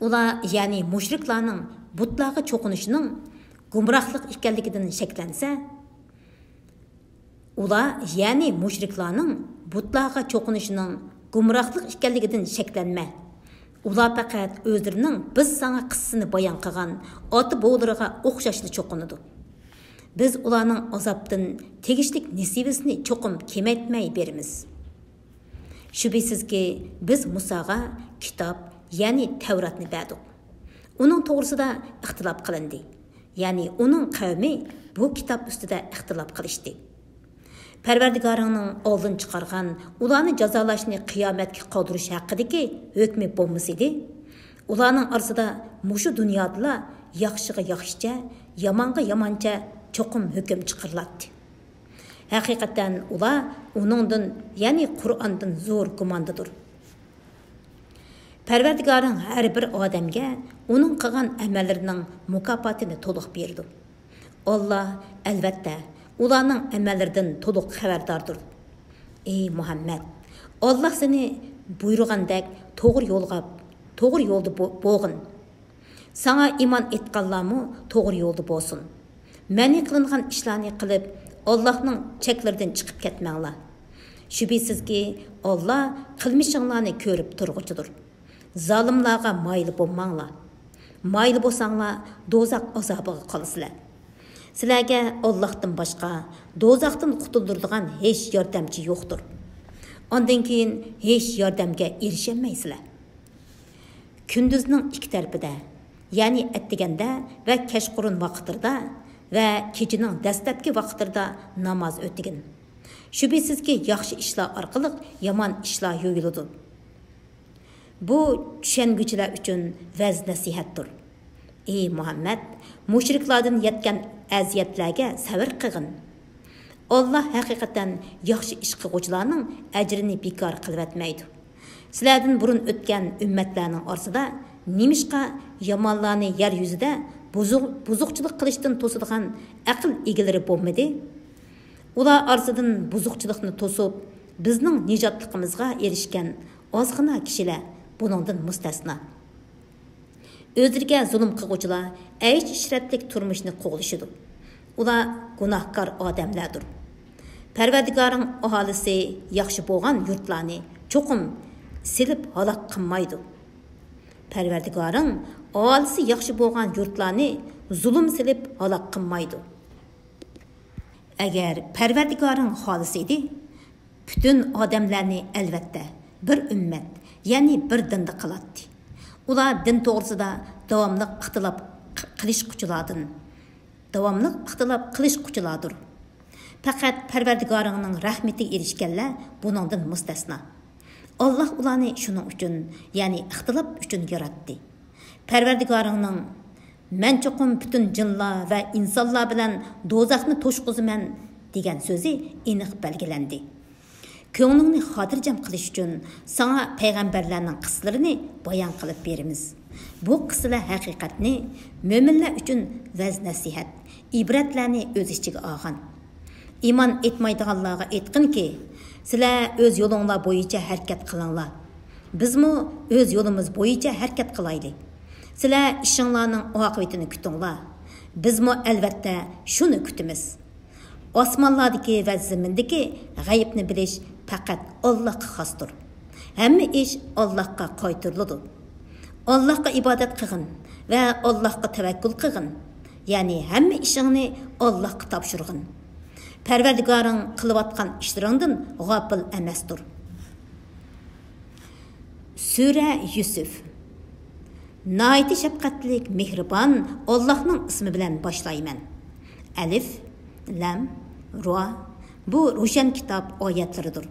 Ular, ya'ni mushriklarning butlarga cho'qinishining gumrohlik ekanligidan shaklansa, ular, ya'ni mushriklarning butlarga cho'qinishining gumrohlik ekanligidan shaklanma. Ular faqat o'zlarining biz sana qissasini bayon qilgan oti bo'g'lariga o'xshashli cho'qinadi. Biz ularning azobdan tegishlik nisibasini cho'qim kemaytmay beramiz. Shubhisizki biz Musoga kitob, ya'ni Tavratni berdik. Uning to'g'risida ixtilof qilindi. Ya'ni uning qavmi bu kitob ustida ixtilof qilishdi. Parvardigoringning oldin chiqargan ularni jazolashni qiyomatga qoldirish haqidagi hukmi bo'lmasidi, ularning orasida mushu dunyoda yaxshiga yaxshicha, yomonga yomoncha cho'qim hukm chiqariladi. Haqiqatan ular uningdan, ya'ni Qur'ondan zo'r gumondadir. Parvardigoring har bir odamga uning qilgan amallarining mukofotini to'liq berdi. Alloh albatta ularning amallaridan to'liq xabardordir. Ey Muhammad, Alloh seni buyurgandek to'g'ri yo'lda bo'lgin. Sana iman etganlarmi to'g'ri yo'lda bo'lsin. Mani qilingan ishlarni qilib, Allohning cheklaridan chiqib ketmanglar. Shubhisizki, Alloh qilmishinglarni ko'rib turg'uchidir. Zolimlarga mayli bo'lmanglar. Mayli bo'lsanglar, do'zax azobiga qolasizlar. Sizlarga Allohdan boshqa do'zaxdan qutuldiradigan hech yordamchi yo'qdir. Ondan keyin hech yordamga erishaolmaysizlar. Kunduzning ikki tarafida, ya'ni atdiganda va kashqurun vaqtida va kechining dastlabki vaqtida namoz o'tigin. Shubhisizki, yaxshi ishlar orqali yomon ishlar yo'yiladi. Bu tushanguvchilar uchun vaz nasihatdir. Ey Muhammad, mushriklardan yetgan aziyatlarga sabr qilgin. Alloh haqiqatan yaxshi ish qiluvchilarning ajrini bekor qilib etmaydi. Sizlardan burun o'tgan ummatlarning orasida nimishqa yomonlarni yer yuzida buzuqchilik qilishdan to'sadigan aql egalari bo'lmadi? Ular orasidan buzuqchilikni to'sib, bizning nijotligimizga erishgan ozgina kishilar buningdan mustasno. O'zlariga zulm qiluvchilar aysh ishratlik turmushni qo'g'lishidi. Ular gunohkor odamlardir. Parvardigoring aholisi yaxshi bo'lgan yurtlarni cho'qim silib halok qilmaydi. Parvardigoring aholisi yaxshi bo'lgan yurtlarni zulm silib halok qilmaydi. Agar Parvardigoring xolis edi, butun odamlarni albatta bir ummat, ya'ni bir dinda qiladi. Ular din to'g'risida davomli ixtilof qilishquchilardir. Faqat Parvardigoringning rahmatiga erishganlar buningdan mustasno. Allah ularni shuning uchun, ya'ni ixtilof uchun yaratdi. Parvardigoringning "Men cho'qim butun jinlar va insonlar bilan do'zaxni to'shqizaman" degan so'zi aniq belgilandi. Ko'nglingni xotirjam qilish uchun sana payg'ambarlarning qissalarini bayon qilib beramiz. Bu qissalar haqiqatni mo'minlar uchun vaz nasihat, ibratlarni o'z ichiga olgan. Iymon etmaydiganlarga aytqinki, sizlar o'z yo'linglar bo'yicha harakat qilinglar. Bizmi o'z yo'limiz bo'yicha harakat qilaylik. Sizlar ishinglarning oqibatini kutinglar. Bizmi albatta shuni kutamiz. Osmonlardagi va zamindagi g'aybni bilish faqat Allohga xosdir. Hamma ish Allohga qaytariladi. Allohga ibodat qilgin va Allohga tavakkul qilgin. Ya'ni hamma ishingni Allohga topshirgin. Parvardigoring qilayotgan ishlaringdan g'ofil emasdir. Sura Yusuf. Nayiti shafqatlik, mehribon Allohning ismi bilan boshlayman. Alif, lam, ro. Bu ro'shan kitob oyatlaridir.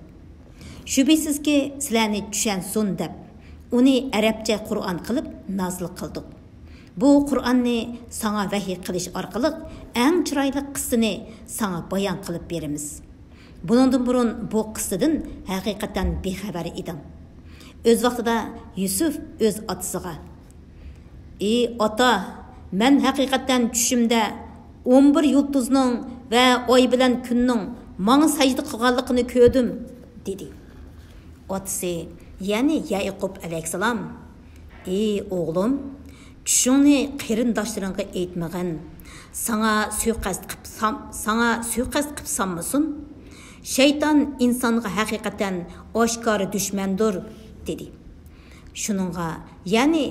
Shubhisizki sizlarni tushunsin deb uni arabcha Qur'on qilib nozil qildik. Bu Qur'onni sana vahiy qilish orqali eng chiroyli qissani sana bayon qilib beramiz. Bundan burun bu qissadan haqiqatan bexabar edim. O'z vaqtida Yusuf o'z otasiga: "Ey ota, men haqiqatan tushimda 11 yulduzning va oy bilan kunning menga sajda qilganligini ko'rdim" dedi. Otasi, ya'ni Yaqub alayhisalom: "Ey o'g'lim, tushingni qarindoshlaringga aytmagin. Sana suiqasd qilsammisin? Shayton insonga haqiqatan oshkor dushmandir" dedi. Shuningga, ya'ni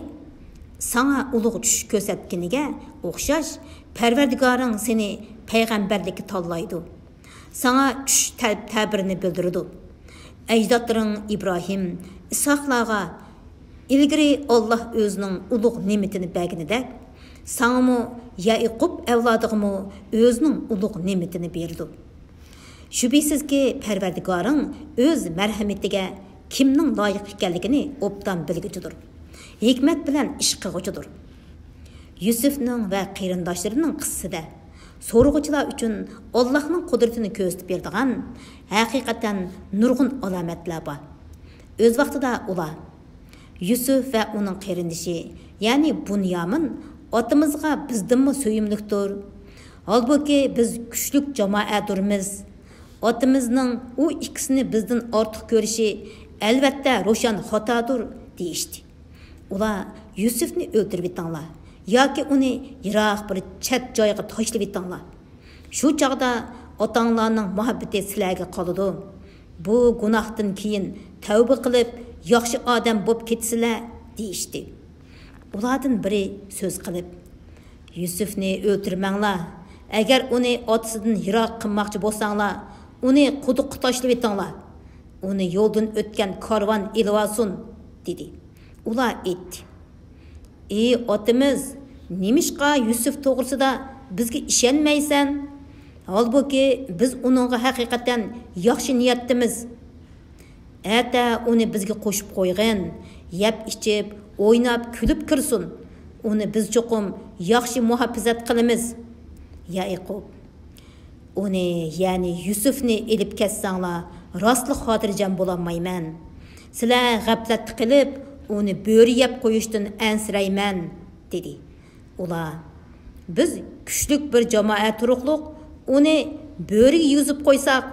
sana ulug' tush ko'rsatganiga o'xshash Parvardigoring seni payg'ambarlikka tanlaydi. Sana tush ta'birini bildirdi. Ajdodlaring Ibrohim, Isoqlarga ilgari Allah o'zining ulug' ne'matini berganidek, sanamo Yaqub avlodiga o'zining ulug' ne'matini berdi. Shubhisizki Parvardigoring o'z marhamatiga kimning loyiq ekanligini obdan bilguchidir. Hikmat bilan ish qilguchidir. Yusufning va qarindoshlarining qissasida so'rg'uchilar uchun Allohning qudratini ko'rsatib beradigan haqiqatan nurg'un alomatlar bor. O'z vaqtida ular Yusuf va uning qarindoshi, ya'ni Bunyamin otamizga bizdanmi so'yimlikdir. Halbuki biz kuchlik jamoadirmiz. Otamizning u ikkisini bizdan ortiq ko'rishi albatta ro'shan xatodir deyishdi. Ular Yusufni o'ldirib etinglar yoki uni yiroq bir chet joyga tashlab etinglar. Shu chaqda otanglarning muhabbati sizlarga qoladi. Bu gunohdan keyin tavba qilib yaxshi odam bo'lib ketsizlar deyishdi. Ulardan biri so'z qilib: "Yusufni o'ldirmanglar. Agar uni otasidan yiroq qilmoqchi bo'lsanglar, uni quduqqa tashlab etinglar. Uni yo'ldan o'tgan karvon ilib olsin" dedi. Ular aytdi: "Ey otamiz, nimishqa Yusuf to'g'risida bizga ishonmaysan? Halbuki biz uningga haqiqatan yaxshi niyatdamiz. Ata uni bizga qo'shib qo'ygin, yeb ichib, o'ynab, kulib kirsin. Uni biz cho'qim yaxshi muhofazat qilamiz." Yaqub: "Uni, ya'ni Yusufni elib ketsanglar, rostli xotirjam bo'lolmayman. Sizlar g'aflat qilib, uni bo'ri yeb qo'yishdan ansirayman" dedi. Ular: "Biz kuchlik bir jamoat turuqliq, uni bo'riga yuzib qo'ysak,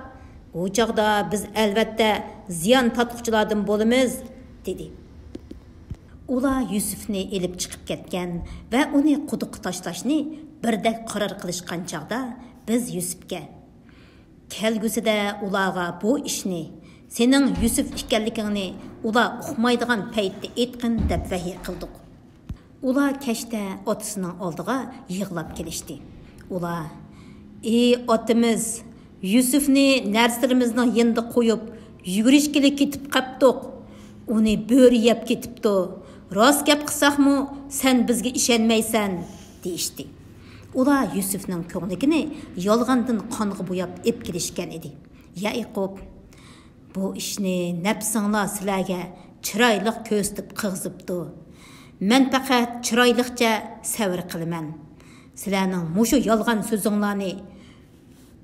u chaqda biz albatta ziyon tatquchilardan bo'lamiz" dedi. Ular Yusufni elib chiqib ketgan va uni quduqqa tashlashni birdak qaror qilishgan chaqda biz Yusufga: "Kelgusida ularga bu ishni, sening Yusuf ekanligingni ular uqmaydigan paytda aytqin" deb vahiy qildik. Ular kechda otasining oldiga yig'lab kelishdi. Ular: "Ey otamiz, Yusufni narsarimizning yanında qo'yib, yugurishga ketib qapdiq. Uni bo'ri yeb ketibdi. rost gap qilsaqmi, sen bizga ishonmaysan, deyishdi. Ular Yusufning ko'ngligini yolg'ondan qonga bo'yab ep kelishgan edi. Yaqub, bu ishni nafsinglar sizlarga chiroyli ko'rsatib qilg'izibdi. Men faqat chiroyliqcha savr qilaman. Sizlarning mushu yolg'on so'zinglarni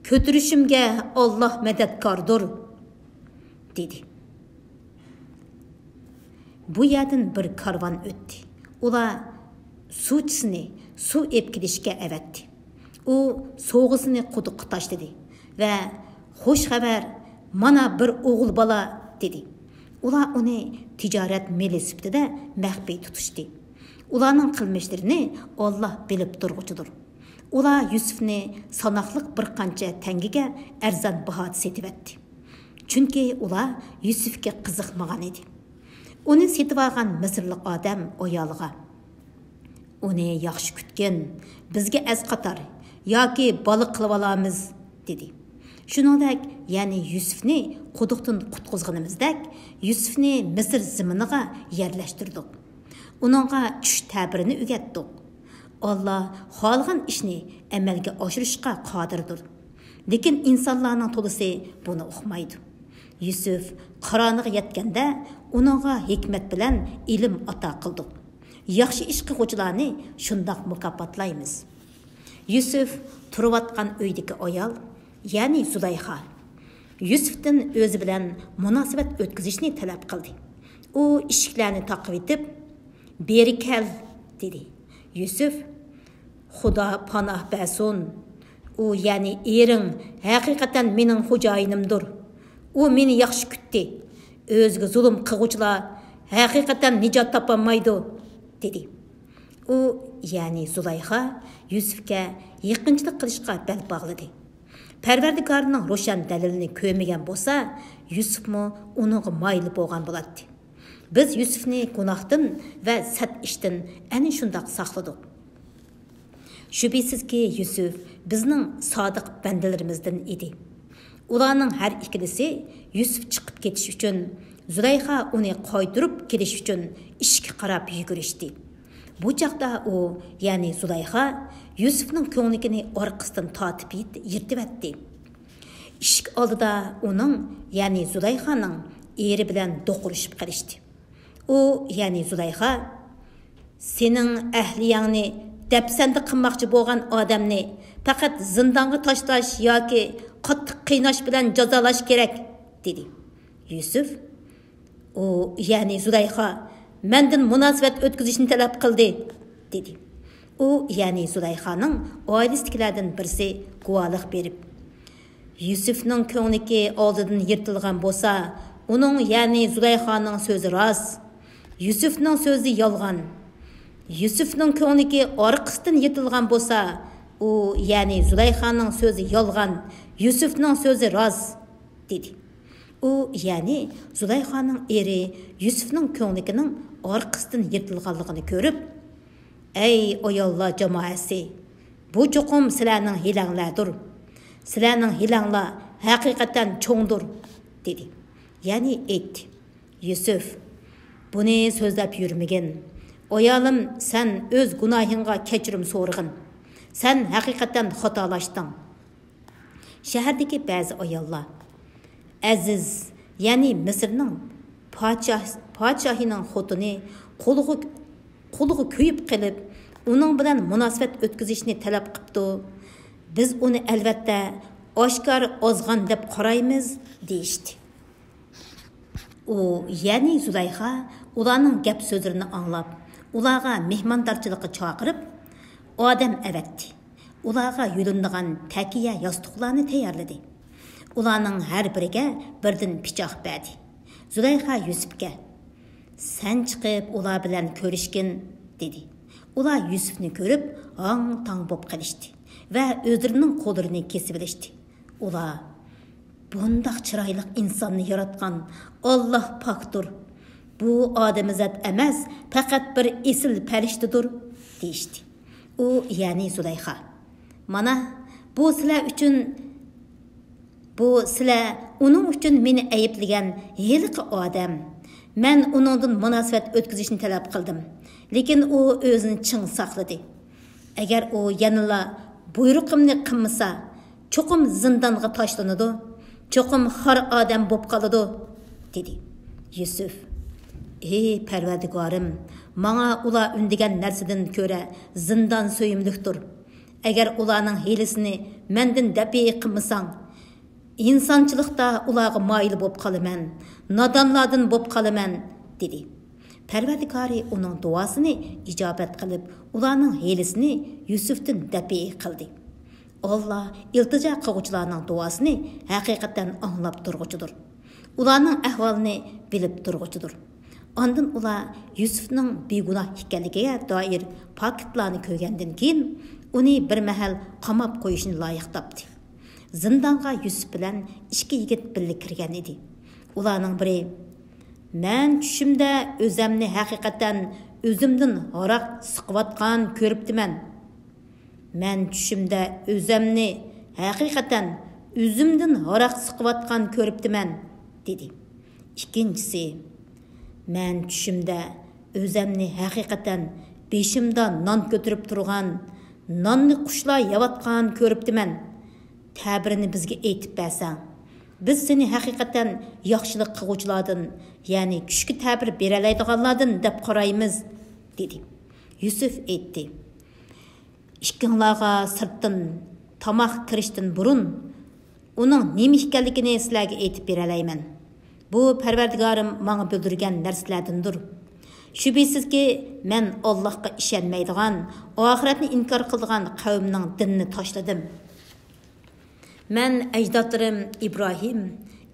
ko'tirishimga Alloh madadkordir, dedi. Bu yerdan bir karvon o'tdi. Ular suvchisini suv epkilishga avatdi. U so'g'isini quduqqa tashladi va xush xabar, mana bir o'g'il bola, dedi. Ular uni tijorat meli sifatida maxfiy tutishdi. Ularning qilmishlarini Alloh bilib turg'uchidir. Ular Yusufni sanoqliq bir qancha tangiga arzon bahoda setib etdi. Chunki ular Yusufga qiziqmagan edi. Uni setib olgan Misrlik odam ayoliga, uni yaxshi kutgan, bizga az qator yoki baliq qilib olamiz, dedi. Shuningdek, ya'ni Yusufni quduqdan qutqizganimizdek, Yusufni Misr ziminiga yerlashtirdik. Uningga tush tabirini o'rgatdik. Alloh xohlagan ishni amalga oshirishga qodirdir. Lekin insonlarning to'lisi buni uqmaydi. Yusuf qaroniga yetganda uningga hikmat bilan ilm ato qildik. Yaxshi ish qiluvchilarni shundoq mukofotlaymiz. Yusuf turayotgan uydagi ayol, ya'ni Zulayha, Yusufdan o'zi bilan munosabat o'tkazishni talab qildi. U eshiklarni taqib etib, "Beri kel", dedi. Yusuf, "Xudo panoh bersin. U ya'ni ering haqiqatan mening xo'jayinimdir. U meni yaxshi kutdi. O'ziga zulm qiluvchilar haqiqatan nijot topolmaydi", dedi. U ya'ni Zulayha Yusufga yaqinchilik qilishga bel bog'ladi. Parvardigorning ro'shan dalilini ko'rmagan bo'lsa, Yusufmi uningga mayli bo'lgan bo'ladi. Biz Yusufni gunohdan va sat ishdan ana shundoq saqladik. Shubhisizki Yusuf bizning sodiq bandalarimizdan edi. Ularning har ikkilisi Yusuf chiqib ketish uchun, Zulayha uni qaytirib kelish uchun ishga qarab yugurishdi. Bu chaqda u, ya'ni Zulayha, Yusufning ko'ngligini orqasidan tortib yirtib etdi. Ishik oldida uning, ya'ni Zulayhaning eri bilan do'qurishib qolishdi. U, ya'ni Zulayha, "Sening ahliyangni dapsanda qilmoqchi bo'lgan odamni faqat zindonga tashlash yoki qattiq qiynash bilan jazolash kerak", dedi. Yusuf, "U, ya'ni Zulayha, mendan munosabat o'tkazishni talab qildi", dedi. U, ya'ni Zulayhaning oilasidagilardan birisi guvohlik berib, Yusufning ko'ngligi oldidan yirtilgan bo'lsa, uning, ya'ni Zulayhaning so'zi rost, Yusufning so'zi yolg'on. Yusufning ko'ngligi orqasidan yirtilgan bo'lsa, u, ya'ni Zulayhaning so'zi yolg'on, Yusufning so'zi rost, dedi. U, ya'ni Zulayhaning eri Yusufning ko'ngligining orqasidan yirtilganligini ko'rib, "Ey ayollar jamoasi, bu cho'qim sizlarning hilanglardir. Sizlarning hilanglar haqiqatan cho'ngdir", dedi. Ya'ni aytdi. Yusuf, "Buni so'zlab yurmagin. Ayolim, sen o'z gunohingga kechirim so'rag'in. Sen haqiqatan xatolashding." Shahardagi ba'zi ayollar, Aziz, ya'ni Misrning podshohining xotini qo'liga kuyib qilib, uning bilan munosabat o'tkazishni talab qilibdi. Biz uni albatta oshkor ozg'an deb qaraymiz, deyishdi. U, ya'ni Zulayha, ularning gap so'zlarini anglab, ularga mehmondorchilikqa chaqirib, odam avatdi. Ularga yo'lindigan takiya yostiqlarni tayyorladi. Ularning har biriga birdan pichoq berdi. Zulayha Yusufga, "Sen chiqib ular bilan ko'rishgin", dedi. Ular Yusufni ko'rib, hang-tang bo'lib qolishdi va o'zlarining qo'llarini kesib olishdi. Ular, "Bundoq chiroyli insonni yaratgan Alloh pokdir. Bu odamzod emas, faqat bir esil farishtadir", deyishdi. U, ya'ni Zulayha, "Mana bu sizlar uning uchun meni ayblagan yilqi odam. Mən onundan münasibət ötküzüşünü tələb qıldım. Lekin o özünü çın saxladı. Əgər o yanıla buyruqımni qılmasa, çoxum zindanğa taşlanıdı, çoxum xar adam bob qalıdı, dedi. Yusuf, ey Pərverdigarım, mana ular ündigan narsadan ko'ra zindan söyümlükdür. Əgər ularning hiyləsini məndən dəbi qılmasang, insonchilikda ularga moyil bob qalaman, nodonlardan bob qalaman, dedi. Pərverdigari uning duosini ijobat qilib, ularning hiyləsini Yusufdan dəbi qildi. Allah iltijo qiluvchilarning duosini haqiqatan anglab turg'uchidir. Ularning ahvolini bilib turg'uchidir. Ondan ular Yusufning begunoh ekanligiga doir faktlarni ko'rgandan keyin uni bir mahal qamab qo'yishni loyiq topdi. Zindonga Yusuf bilan ikki yigit birga kirgan edi. Ularning biri: "Men tushimda o'zimni haqiqatan o'zimdan haroq siqiyotgan ko'ribdiman. Men tushimda o'zimni haqiqatan o'zimdan haroq siqiyotgan ko'ribdiman", dedi. Ikkinchisi: "Men tushimda o'zimni haqiqatan beshimda non ko'tarib turgan, nonni qushlar yeyotgan ko'ribdiman. Ta'birini bizga aytib bersang, biz seni haqiqatan yaxshilik qiluvchilardan, ya'ni kuchga ta'bir beralaydiganlardan deb qaraymiz", dedi. Yusuf aytdi: "Ikkinglarga sirtdan tomoq kirishdan burun uning nima ekanligini sizlarga aytib beralayman. Bu Parvardigorim menga bildirgan narsalardandir. Shubhisizki, men Allohga ishonmaydigan, oxiratni inkor qiladigan qavmning dinini tashladim. Men ajdodlarim İbrahim,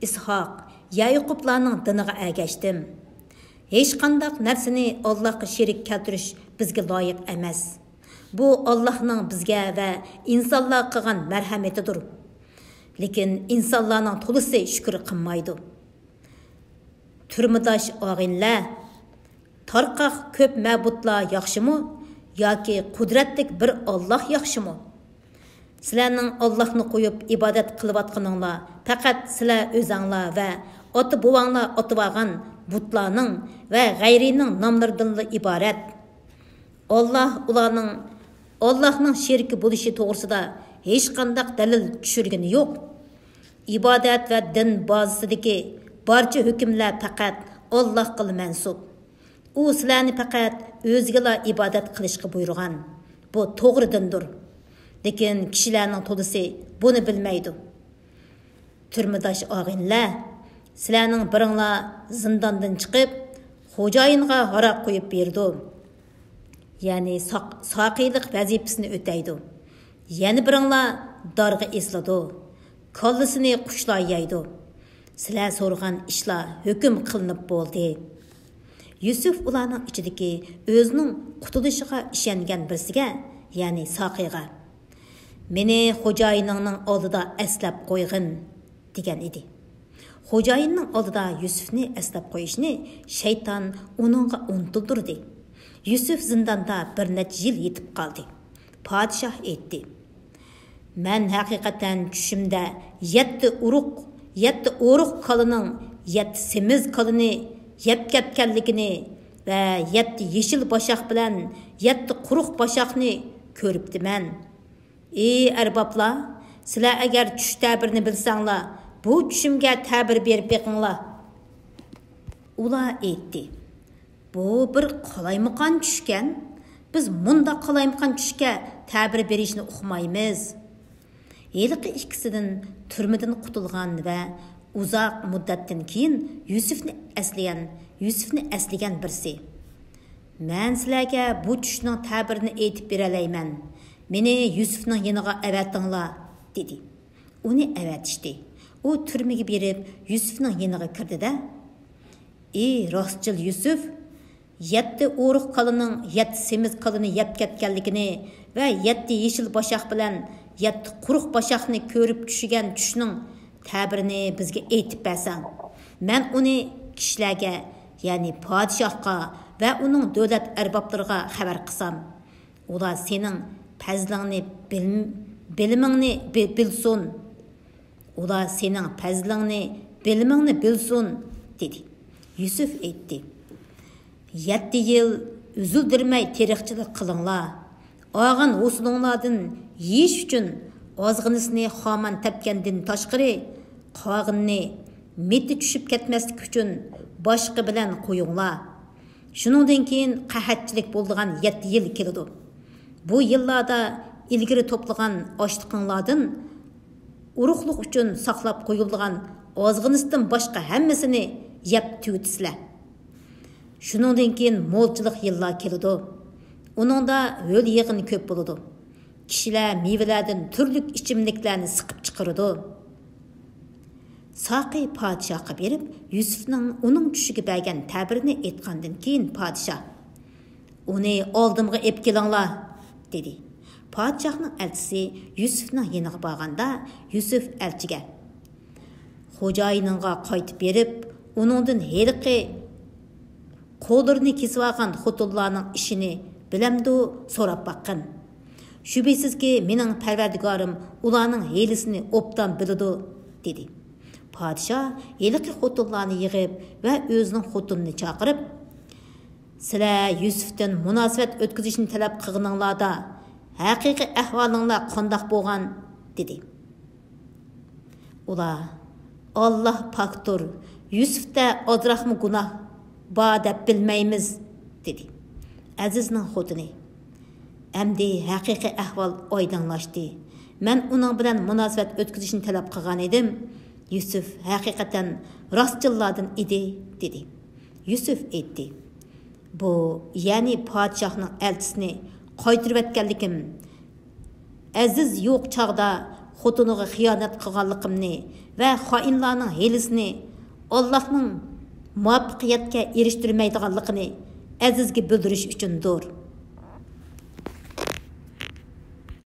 İshaq, Yaqublarning diniga ergashdim. Hech qanday narsani Allohga sherik keltirish bizga loyiq emas. Bu Allohning bizga va insonlarga qilgan marhamatidir. Lekin insonlarning to'lisi shukr qilmaydi. Turmudosh og'inlar, tarqaq ko'p ma'budlar yaxshimi yoki qudratlik bir Alloh yaxshimi? Sizlarning Allohni qo'yib ibodat qilayotganinglar faqat sizlar o'zinglar va ota-bovanglar otib butlarning va g'ayrining nomlaridan iborat. Allohning sheriki bo'lishi to'g'risida hech qanday dalil tushirgani yo'q. Ibodat va din bazasidagi barcha hukmlar faqat Allohga mansub. U sizlarni faqat o'ziga ibodat qilishga buyurgan. Bu to'g'ri dindir. Lekin kishilarning to'lisi buni bilmaydi. Turmudosh og'inlar, sizlarning biringlar zindondan chiqib, xo'jayinga haroq qo'yib berdi. Ya'ni soqiylik vazifasini o'taydi. Yana biringlar dorga esladi. Kollisini qushlar yeydi. Sizlar so'rgan ishlar hukm qilinib bo'ldi. Yusuf ularning ichidagi o'zining qutulishiga ishongan birisiga, ya'ni soqiyga: "Meni xo'jayiningning oldida aslab qo'ygin", degan edi. Xo'jayinning oldida Yusufni aslab qo'yishni shayton uningga unuttirdi. Yusuf zindonda bir necha yil yetib qoldi. Podshoh aytdi: "Men haqiqatan tushimda 7 o'ruq qolining 7 semiz qolini yeb ketganligini va 7 yeshil boshaq bilan 7 quruq boshaqni ko'ribdiman. Ey arboblar, sizlar agar tush ta'birini bilsanglar, bu tushimga ta'bir berib beqinglar." Ular aytdi: "Bu bir qalaymaqan tushgan. Biz munda qalaymaqan tushga ta'bir berishni uqmaymiz." Yiliqi ikkisidan turmadan qutulgan va uzoq muddatdan keyin Yusufni asligan birisi: "Men sizlarga bu tushning ta'birini aytib beralayman. Meni Yusufning yoniga avatinglar", dedi. Uni avatishdi. U turmaga berib Yusufning yoniga kirdi-da: "Ey rostchil Yusuf, 7 o'ruq qolining 7 semiz qolini yeb ketganligini va 7 yeshil boshaq bilan 7 quruq boshaqni ko'rib tushigan tushning ta'birini bizga aytib bersang, men uni kishilarga, ya'ni podshohga va uning davlat arboblariga xabar qilsam, ular sening fazlingni bilimingni bilsin. Ular sening fazlingni bilimingni bilsin", dedi. Yusuf aytdi: 7 yil üzüldirmey terikçilik qılыңlar. Ağın osunlardan yiyish uchun ozg'inisini xoman tepkendin tashqari qog'inni meti tushib ketmaslik uchun boshqa bilan qo'yinglar. Shuningdan keyin qahatchilik bo'ldigan 7 yil keladi. Bu yillarda ilgari to'plagan oshliqinglardan uruqliq uchun saqlab qo'yilgan ozg'inisdan boshqa hammasini yeb tutisizlar. Shuningdan keyin mo'lchilik yillar keladi. Uningda ho'l yig'in ko'p bo'ladi. Kishilar mevalardan turli ichimliklarni siqib chiqaradi. Saqi podshohga berib, Yusufning uning tushiga bergan ta'birini aytgandan keyin podshoh: "Uni oldimga olib kelinglar", dedi. Podshohning elchisi Yusufning yoniga borganda, Yusuf elchiga: "Xo'jayiningga qaytib berib, uningdan heliqi qo'llarini kesib olgan xotinlarning ishini bilamdi so'rab baqqan. Shubhisizki, mening Parvardigorim ularning hiylisini obdan biladi", dedi. Podshoh heliqi xotinlarni yig'ib va o'zining xotinini chaqirib: "Sizlar Yusufdan munosabat o'tkazishni talab qilganinglarda haqiqiy ahvolinglar qandoq bo'lgan?" dedi. Ular: "Alloh pokdir, Yusufda ozroqmi gunoh bor deb bilmaymiz", dedi. Azizning xotini: "Endi haqiqiy ahvol oydinlashdi. Men uning bilan munosabat o'tkazishni talab qilgan edim. Yusuf haqiqatan rostchillardan edi", dedi. Yusuf aytdi: "Bu, ya'ni podshohning elchisini qaytirib etganligim, aziz yo'q chog'da xotiniga xiyonat qilganligimni va xoinlarning hilisini Allohning muvaffaqiyatga erishtirmaydiganligini azizga bildirish uchundir."